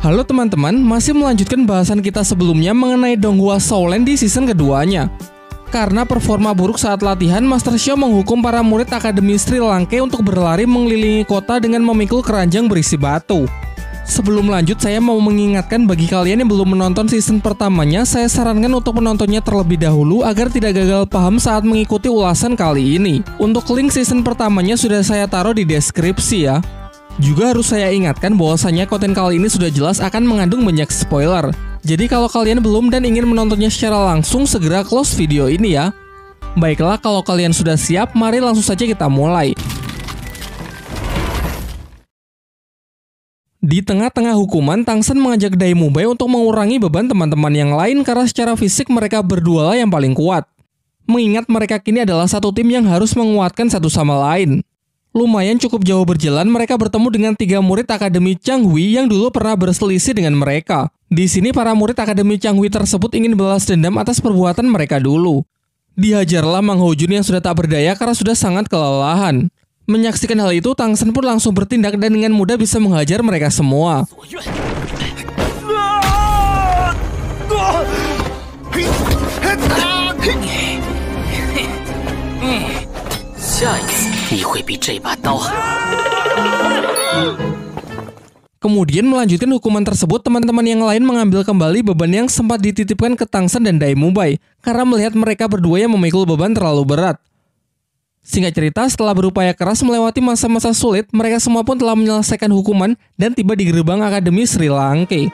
Halo teman-teman, masih melanjutkan bahasan kita sebelumnya mengenai Donghua Shaolin di season keduanya. Karena performa buruk saat latihan, Master Xiao menghukum para murid Akademi Sri Langke untuk berlari mengelilingi kota dengan memikul keranjang berisi batu. Sebelum lanjut, saya mau mengingatkan bagi kalian yang belum menonton season pertamanya, saya sarankan untuk menontonnya terlebih dahulu agar tidak gagal paham saat mengikuti ulasan kali ini. Untuk link season pertamanya sudah saya taruh di deskripsi ya. Juga harus saya ingatkan bahwasanya konten kali ini sudah jelas akan mengandung banyak spoiler. Jadi kalau kalian belum dan ingin menontonnya secara langsung, segera close video ini ya. Baiklah, kalau kalian sudah siap, mari langsung saja kita mulai. Di tengah-tengah hukuman, Tang Shen mengajak Dai Mubai untuk mengurangi beban teman-teman yang lain karena secara fisik mereka berdua lah yang paling kuat. Mengingat mereka kini adalah satu tim yang harus menguatkan satu sama lain. Lumayan cukup jauh berjalan, mereka bertemu dengan 3 murid Akademi Changhui yang dulu pernah berselisih dengan mereka. Di sini para murid Akademi Changhui tersebut ingin balas dendam atas perbuatan mereka dulu. Dihajarlah Mang Hojun yang sudah tak berdaya karena sudah sangat kelelahan. Menyaksikan hal itu, Tang Shen pun langsung bertindak dan dengan mudah bisa menghajar mereka semua. Kemudian melanjutkan hukuman tersebut, teman-teman yang lain mengambil kembali beban yang sempat dititipkan ke Tang Shen dan Dai Mubai karena melihat mereka berdua yang memikul beban terlalu berat. Singkat cerita, setelah berupaya keras melewati masa-masa sulit, mereka semua pun telah menyelesaikan hukuman dan tiba di gerbang Akademi Sri Langke.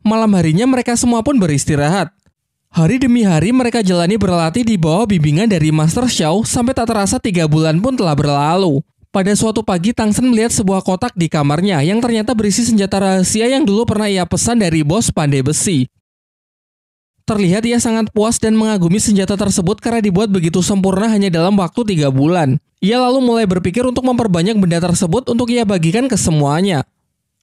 Malam harinya mereka semua pun beristirahat. Hari demi hari mereka jalani berlatih di bawah bimbingan dari Master Xiao sampai tak terasa 3 bulan pun telah berlalu. Pada suatu pagi, Tang Shen melihat sebuah kotak di kamarnya yang ternyata berisi senjata rahasia yang dulu pernah ia pesan dari bos pandai besi. Terlihat ia sangat puas dan mengagumi senjata tersebut karena dibuat begitu sempurna hanya dalam waktu 3 bulan. Ia lalu mulai berpikir untuk memperbanyak benda tersebut untuk ia bagikan ke semuanya.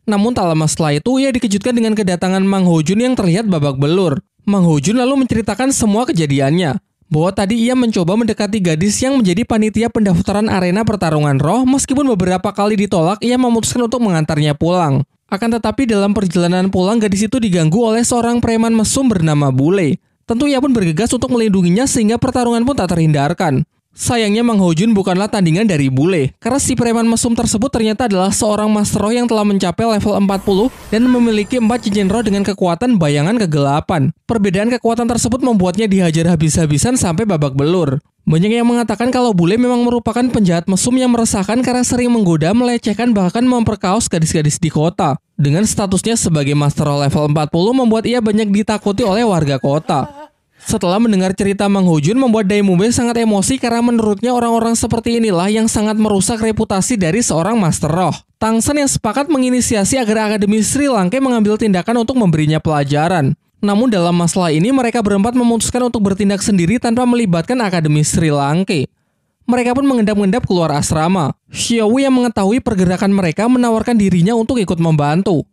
Namun tak lama setelah itu, ia dikejutkan dengan kedatangan Mang Hojun yang terlihat babak belur. Mang Hojun lalu menceritakan semua kejadiannya. Bahwa tadi ia mencoba mendekati gadis yang menjadi panitia pendaftaran arena pertarungan roh, meskipun beberapa kali ditolak, ia memutuskan untuk mengantarnya pulang. Akan tetapi dalam perjalanan pulang, gadis itu diganggu oleh seorang preman mesum bernama Bule. Tentu ia pun bergegas untuk melindunginya sehingga pertarungan pun tak terhindarkan. Sayangnya Mang Hojun bukanlah tandingan dari Bule, karena si preman mesum tersebut ternyata adalah seorang master roh yang telah mencapai level 40 dan memiliki 4 cincin roh dengan kekuatan bayangan kegelapan. Perbedaan kekuatan tersebut membuatnya dihajar habis-habisan sampai babak belur. Banyak yang mengatakan kalau Bule memang merupakan penjahat mesum yang meresahkan karena sering menggoda, melecehkan, bahkan memperkaos gadis-gadis di kota. Dengan statusnya sebagai master roh level 40 membuat ia banyak ditakuti oleh warga kota. Setelah mendengar cerita Mang Hojun membuat Dai Mubai sangat emosi karena menurutnya orang-orang seperti inilah yang sangat merusak reputasi dari seorang master roh. Tang Shen yang sepakat menginisiasi agar Akademi Sri Langke mengambil tindakan untuk memberinya pelajaran. Namun dalam masalah ini mereka berempat memutuskan untuk bertindak sendiri tanpa melibatkan Akademi Sri Langke. Mereka pun mengendap-endap keluar asrama. Xiao yang mengetahui pergerakan mereka menawarkan dirinya untuk ikut membantu.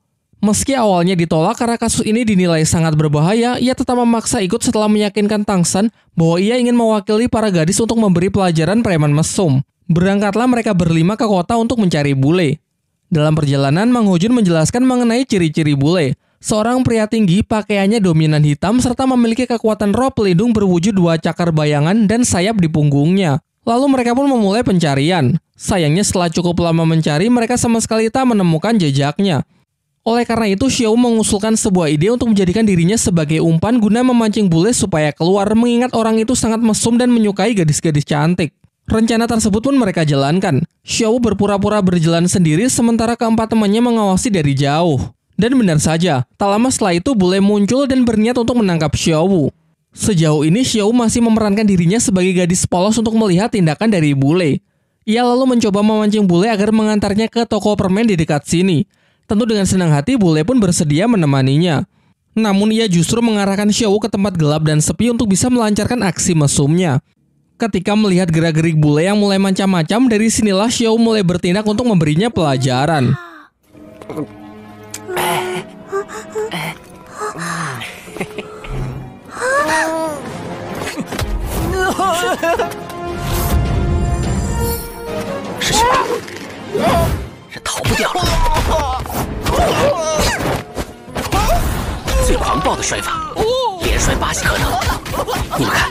Meski awalnya ditolak karena kasus ini dinilai sangat berbahaya, ia tetap memaksa ikut setelah meyakinkan Tang Shen bahwa ia ingin mewakili para gadis untuk memberi pelajaran preman mesum. Berangkatlah mereka berlima ke kota untuk mencari Bule. Dalam perjalanan, Mang Hojun menjelaskan mengenai ciri-ciri Bule. Seorang pria tinggi, pakaiannya dominan hitam, serta memiliki kekuatan roh pelindung berwujud 2 cakar bayangan dan sayap di punggungnya. Lalu mereka pun memulai pencarian. Sayangnya setelah cukup lama mencari, mereka sama sekali tak menemukan jejaknya. Oleh karena itu, Xiao mengusulkan sebuah ide untuk menjadikan dirinya sebagai umpan guna memancing Bule supaya keluar, mengingat orang itu sangat mesum dan menyukai gadis-gadis cantik. Rencana tersebut pun mereka jalankan. Xiao berpura-pura berjalan sendiri sementara keempat temannya mengawasi dari jauh. Dan benar saja, tak lama setelah itu Bule muncul dan berniat untuk menangkap Xiao. Sejauh ini Xiao masih memerankan dirinya sebagai gadis polos untuk melihat tindakan dari Bule. Ia lalu mencoba memancing Bule agar mengantarnya ke toko permen di dekat sini. Tentu dengan senang hati Bule pun bersedia menemaninya. Namun ia justru mengarahkan Xiao ke tempat gelap dan sepi untuk bisa melancarkan aksi mesumnya. Ketika melihat gerak-gerik Bule yang mulai macam-macam, dari sinilah Xiao mulai bertindak untuk memberinya pelajaran. 师兄，人逃不掉了。最狂暴的摔法，连摔8级可能。你们看。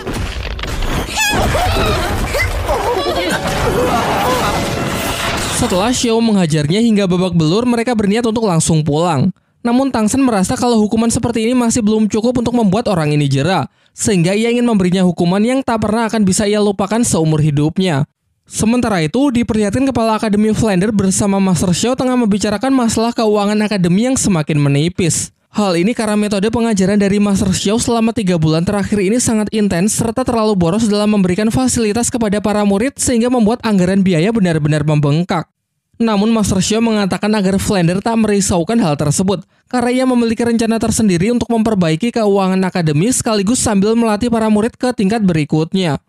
Setelah Xiao menghajarnya hingga babak belur, mereka berniat untuk langsung pulang. Namun Tang Shen merasa kalau hukuman seperti ini masih belum cukup untuk membuat orang ini jera, sehingga ia ingin memberinya hukuman yang tak pernah akan bisa ia lupakan seumur hidupnya. Sementara itu, diperlihatkan Kepala Akademi Flander bersama Master Xiao tengah membicarakan masalah keuangan akademi yang semakin menipis. Hal ini karena metode pengajaran dari Master Xiao selama 3 bulan terakhir ini sangat intens serta terlalu boros dalam memberikan fasilitas kepada para murid sehingga membuat anggaran biaya benar-benar membengkak. Namun Master Xiao mengatakan agar Flander tak merisaukan hal tersebut karena ia memiliki rencana tersendiri untuk memperbaiki keuangan akademi sekaligus sambil melatih para murid ke tingkat berikutnya.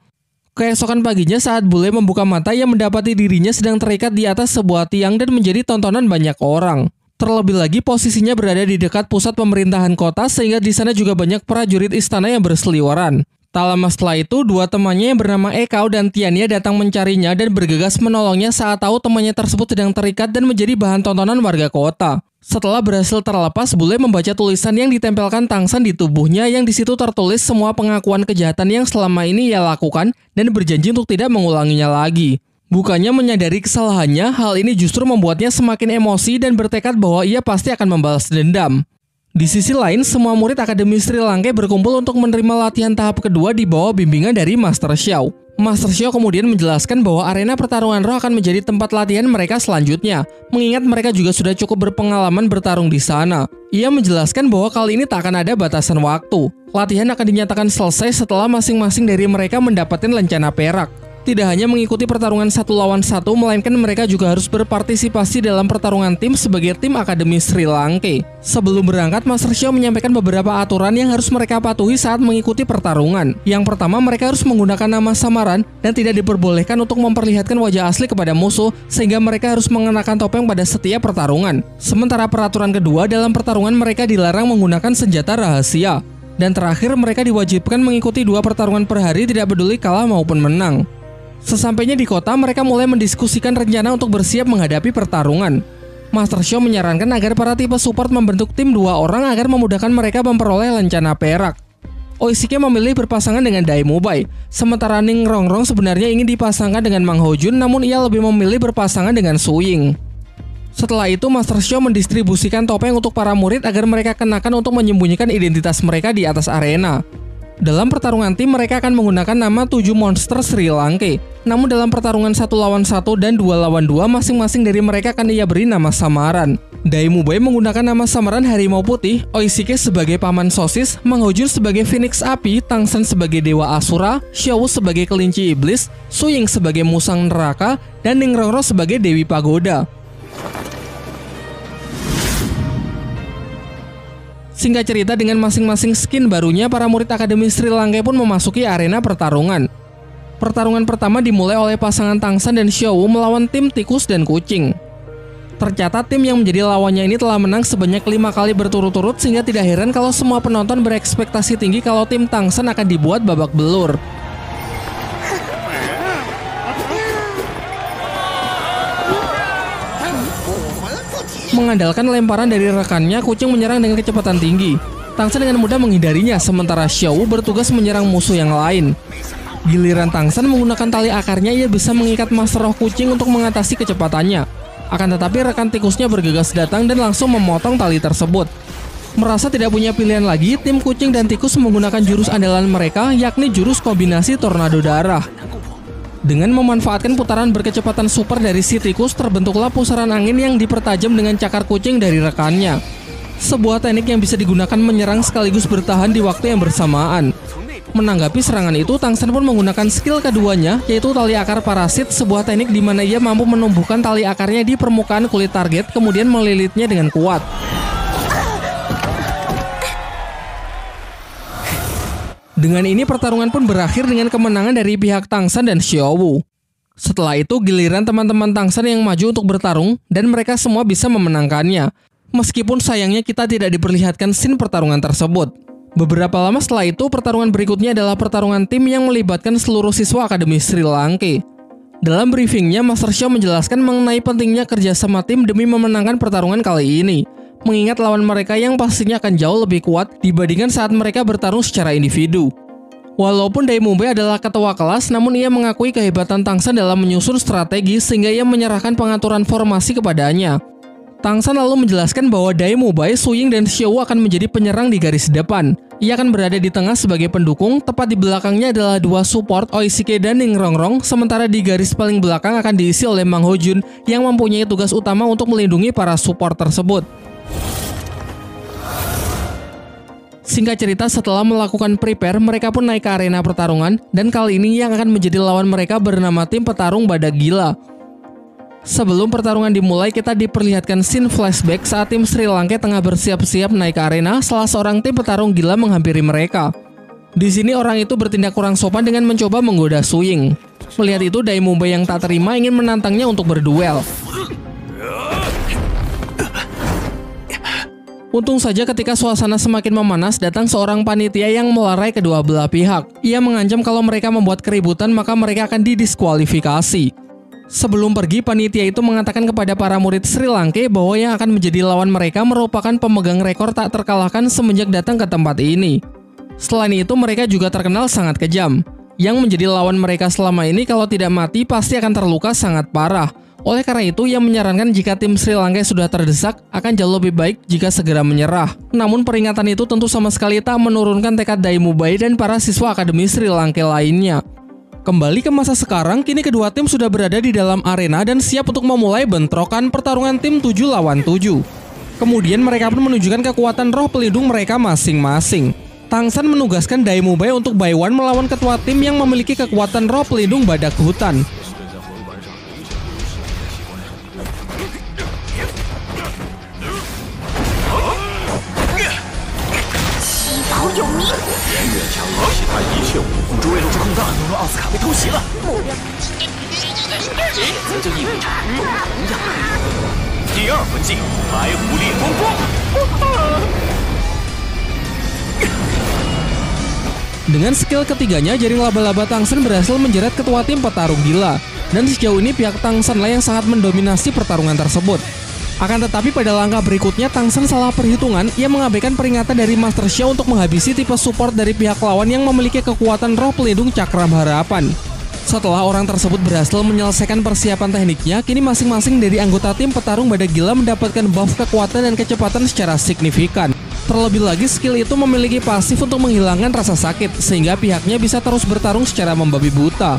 Keesokan paginya saat bule membuka mata, ia mendapati dirinya sedang terikat di atas sebuah tiang dan menjadi tontonan banyak orang. Terlebih lagi posisinya berada di dekat pusat pemerintahan kota sehingga di sana juga banyak prajurit istana yang berseliweran. Tak lama setelah itu, dua temannya yang bernama Ekao dan Tiania datang mencarinya dan bergegas menolongnya saat tahu temannya tersebut sedang terikat dan menjadi bahan tontonan warga kota. Setelah berhasil terlepas, bule membaca tulisan yang ditempelkan Tang Shen di tubuhnya yang di situ tertulis semua pengakuan kejahatan yang selama ini ia lakukan dan berjanji untuk tidak mengulanginya lagi. Bukannya menyadari kesalahannya, hal ini justru membuatnya semakin emosi dan bertekad bahwa ia pasti akan membalas dendam. Di sisi lain, semua murid Akademi Sri Lanka berkumpul untuk menerima latihan tahap kedua di bawah bimbingan dari Master Xiao. Master Xiao kemudian menjelaskan bahwa arena pertarungan roh akan menjadi tempat latihan mereka selanjutnya, mengingat mereka juga sudah cukup berpengalaman bertarung di sana. Ia menjelaskan bahwa kali ini tak akan ada batasan waktu. Latihan akan dinyatakan selesai setelah masing-masing dari mereka mendapatkan lencana perak. Tidak hanya mengikuti pertarungan 1 lawan 1, melainkan mereka juga harus berpartisipasi dalam pertarungan tim sebagai tim Akademi Sri Lanka. Sebelum berangkat, Master Xiao menyampaikan beberapa aturan yang harus mereka patuhi saat mengikuti pertarungan. Yang pertama, mereka harus menggunakan nama samaran dan tidak diperbolehkan untuk memperlihatkan wajah asli kepada musuh, sehingga mereka harus mengenakan topeng pada setiap pertarungan. Sementara peraturan kedua, dalam pertarungan mereka dilarang menggunakan senjata rahasia. Dan terakhir, mereka diwajibkan mengikuti 2 pertarungan per hari tidak peduli kalah maupun menang. Sesampainya di kota, mereka mulai mendiskusikan rencana untuk bersiap menghadapi pertarungan. Master Xiao menyarankan agar para tipe support membentuk tim 2 orang agar memudahkan mereka memperoleh lencana perak. Oishike memilih berpasangan dengan Dai Mubai, sementara Ning Rongrong sebenarnya ingin dipasangkan dengan Mang Hojun, namun ia lebih memilih berpasangan dengan Su Ying. Setelah itu, Master Xiao mendistribusikan topeng untuk para murid agar mereka kenakan untuk menyembunyikan identitas mereka di atas arena. Dalam pertarungan tim, mereka akan menggunakan nama 7 monster Sri Lanka. Namun dalam pertarungan 1 lawan 1 dan 2 lawan 2, masing-masing dari mereka akan ia beri nama samaran. Dai Mubai menggunakan nama samaran Harimau Putih, Oishike sebagai Paman Sosis, Mang Hojun sebagai Phoenix Api, Tang Shen sebagai Dewa Asura, Xiao sebagai Kelinci Iblis, Su Ying sebagai Musang Neraka, dan Ning Rongrong sebagai Dewi Pagoda. Singkat cerita, dengan masing-masing skin barunya, para murid Akademi Sri Lanka pun memasuki arena pertarungan. Pertarungan pertama dimulai oleh pasangan Tang Shen dan Xiao melawan tim tikus dan kucing. Tercatat tim yang menjadi lawannya ini telah menang sebanyak 5 kali berturut-turut, sehingga tidak heran kalau semua penonton berekspektasi tinggi kalau tim Tang Shen akan dibuat babak belur. Mengandalkan lemparan dari rekannya, kucing menyerang dengan kecepatan tinggi. Tang Shen dengan mudah menghindarinya, sementara Xiao bertugas menyerang musuh yang lain. Giliran Tang Shen menggunakan tali akarnya, ia bisa mengikat Master Roh kucing untuk mengatasi kecepatannya. Akan tetapi rekan tikusnya bergegas datang dan langsung memotong tali tersebut. Merasa tidak punya pilihan lagi, tim kucing dan tikus menggunakan jurus andalan mereka, yakni jurus kombinasi tornado darah. Dengan memanfaatkan putaran berkecepatan super dari si tikus, terbentuklah pusaran angin yang dipertajam dengan cakar kucing dari rekannya. Sebuah teknik yang bisa digunakan menyerang sekaligus bertahan di waktu yang bersamaan. Menanggapi serangan itu, Tang Shen pun menggunakan skill keduanya, yaitu tali akar parasit, sebuah teknik di mana ia mampu menumbuhkan tali akarnya di permukaan kulit target, kemudian melilitnya dengan kuat. Dengan ini, pertarungan pun berakhir dengan kemenangan dari pihak Tang Shen dan Xiao Wu. Setelah itu, giliran teman-teman Tang Shen yang maju untuk bertarung, dan mereka semua bisa memenangkannya. Meskipun sayangnya kita tidak diperlihatkan scene pertarungan tersebut. Beberapa lama setelah itu, pertarungan berikutnya adalah pertarungan tim yang melibatkan seluruh siswa Akademi Sri Lanka. Dalam briefingnya, Master Xiao menjelaskan mengenai pentingnya kerjasama tim demi memenangkan pertarungan kali ini, mengingat lawan mereka yang pastinya akan jauh lebih kuat dibandingkan saat mereka bertarung secara individu. Walaupun Dai Mubai adalah ketua kelas, namun ia mengakui kehebatan Tang San dalam menyusun strategi sehingga ia menyerahkan pengaturan formasi kepadanya. Tang San lalu menjelaskan bahwa Dai Mubai, Su Ying, dan Xiao akan menjadi penyerang di garis depan. Ia akan berada di tengah sebagai pendukung, tepat di belakangnya adalah dua support Oishike dan Ning Rongrong, sementara di garis paling belakang akan diisi oleh Mang Hojun yang mempunyai tugas utama untuk melindungi para support tersebut. Singkat cerita, setelah melakukan prepare, mereka pun naik ke arena pertarungan, dan kali ini yang akan menjadi lawan mereka bernama tim petarung Badak Gila. Sebelum pertarungan dimulai, kita diperlihatkan scene flashback saat tim Sri Lanka tengah bersiap-siap naik ke arena, salah seorang tim petarung gila menghampiri mereka. Di sini orang itu bertindak kurang sopan dengan mencoba menggoda Su Ying. Melihat itu, Dai Mubai yang tak terima ingin menantangnya untuk berduel. Untung saja ketika suasana semakin memanas, datang seorang panitia yang melerai kedua belah pihak. Ia mengancam kalau mereka membuat keributan maka mereka akan didiskualifikasi. Sebelum pergi, panitia itu mengatakan kepada para murid Sri Lanka bahwa yang akan menjadi lawan mereka merupakan pemegang rekor tak terkalahkan semenjak datang ke tempat ini. Selain itu, mereka juga terkenal sangat kejam. Yang menjadi lawan mereka selama ini kalau tidak mati pasti akan terluka sangat parah. Oleh karena itu, ia menyarankan jika tim Sri Lanka sudah terdesak, akan jauh lebih baik jika segera menyerah. Namun peringatan itu tentu sama sekali tak menurunkan tekad Dai Mubai dan para siswa Akademi Sri Lanka lainnya. Kembali ke masa sekarang, kini kedua tim sudah berada di dalam arena dan siap untuk memulai bentrokan pertarungan tim 7 lawan 7. Kemudian mereka pun menunjukkan kekuatan roh pelindung mereka masing-masing. Tang San menugaskan Dai Mubai untuk by one melawan ketua tim yang memiliki kekuatan roh pelindung badak hutan. Dengan skill ketiganya, jaring laba-laba Tang San berhasil menjerat ketua tim petarung gila. Dan sejauh ini pihak Tang San lah yang sangat mendominasi pertarungan tersebut. Akan tetapi pada langkah berikutnya Tang San salah perhitungan, ia mengabaikan peringatan dari Master Xiao untuk menghabisi tipe support dari pihak lawan yang memiliki kekuatan roh pelindung cakram harapan. Setelah orang tersebut berhasil menyelesaikan persiapan tekniknya, kini masing-masing dari anggota tim petarung badak gila mendapatkan buff kekuatan dan kecepatan secara signifikan. Terlebih lagi skill itu memiliki pasif untuk menghilangkan rasa sakit, sehingga pihaknya bisa terus bertarung secara membabi buta.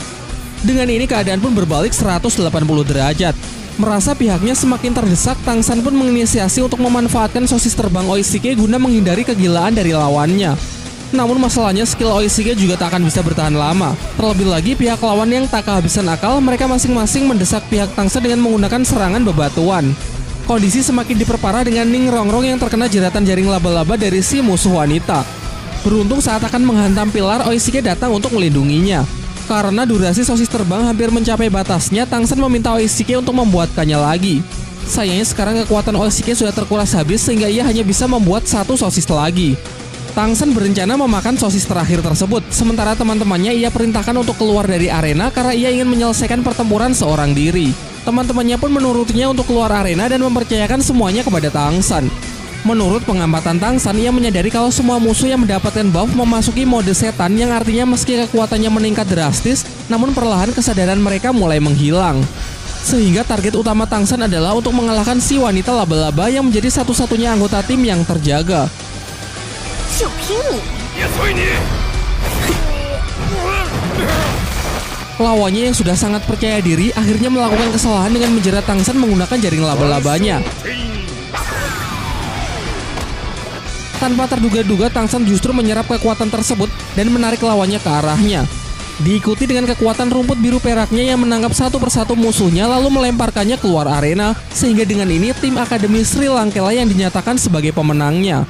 Dengan ini keadaan pun berbalik 180 derajat. Merasa pihaknya semakin terdesak, Tang San pun menginisiasi untuk memanfaatkan sosis terbang Oishike guna menghindari kegilaan dari lawannya. Namun masalahnya skill Oishike juga tak akan bisa bertahan lama. Terlebih lagi pihak lawan yang tak kehabisan akal, mereka masing-masing mendesak pihak Tang San dengan menggunakan serangan bebatuan. Kondisi semakin diperparah dengan Ning Rongrong yang terkena jeratan jaring laba-laba dari si musuh wanita. Beruntung saat akan menghantam pilar, Oishike datang untuk melindunginya. Karena durasi sosis terbang hampir mencapai batasnya, Tang San meminta Oishike untuk membuatkannya lagi. Sayangnya sekarang kekuatan Oishike sudah terkuras habis sehingga ia hanya bisa membuat satu sosis lagi. Tang San berencana memakan sosis terakhir tersebut, sementara teman-temannya ia perintahkan untuk keluar dari arena karena ia ingin menyelesaikan pertempuran seorang diri. Teman-temannya pun menurutinya untuk keluar arena dan mempercayakan semuanya kepada Tang San. Menurut pengamatan Tang San, ia menyadari kalau semua musuh yang mendapatkan buff memasuki mode setan yang artinya meski kekuatannya meningkat drastis, namun perlahan kesadaran mereka mulai menghilang. Sehingga target utama Tang San adalah untuk mengalahkan si wanita laba-laba yang menjadi satu-satunya anggota tim yang terjaga. Lawannya yang sudah sangat percaya diri akhirnya melakukan kesalahan dengan menjerat Tang San menggunakan jaring laba-labanya. Tanpa terduga-duga, Tang San justru menyerap kekuatan tersebut dan menarik lawannya ke arahnya. Diikuti dengan kekuatan rumput biru peraknya yang menangkap satu persatu musuhnya lalu melemparkannya keluar arena, sehingga dengan ini tim Akademi Sri Lanka yang dinyatakan sebagai pemenangnya.